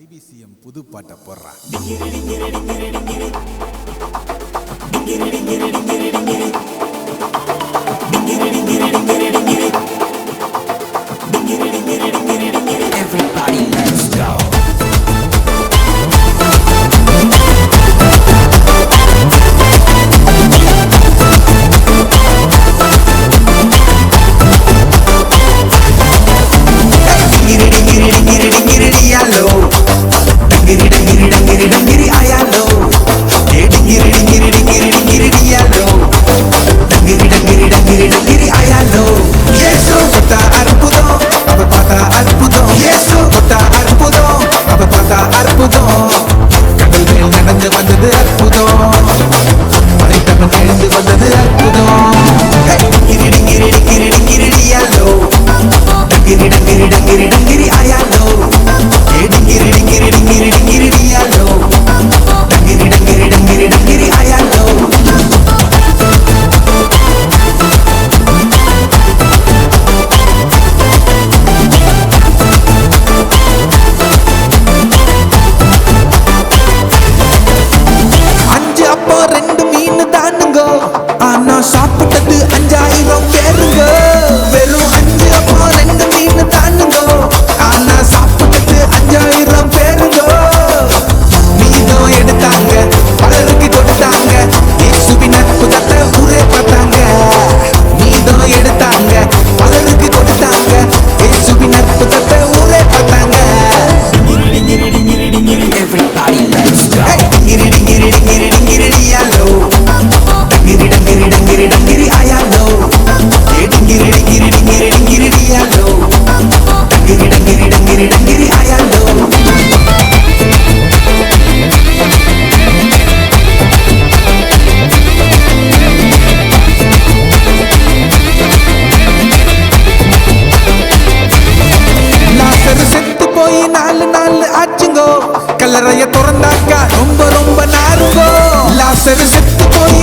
ஐபிசிஎம் புது பாட்டை போடுறான். Everybody, let's go. சாப்பிட்டது 5000 பேருங்க. வெறும் 5 அப்போ 2 மீன் தானுங்க. ஆனா சாப்பிட்டது 5000 பேருங்க. மீதம் எடுத்தாங்க, பலருக்கு கொடுத்தாங்க. இயேசுவின் அற்புதத்தை ஊரே பார்த்தாங்க. மீதம் எடுத்தாங்க, பலருக்கு கொடுத்தாங்க. இயேசுவின் அற்புதத்தை ஊரே பார்த்தாங்க. Everybody, let's go. செத்து போய் 4 நாள் ஆச்சுங்கோ. கல்லறைய திறந்தாக்கா ரொம்ப நாருங்கோ. லாசரு செத்து போய்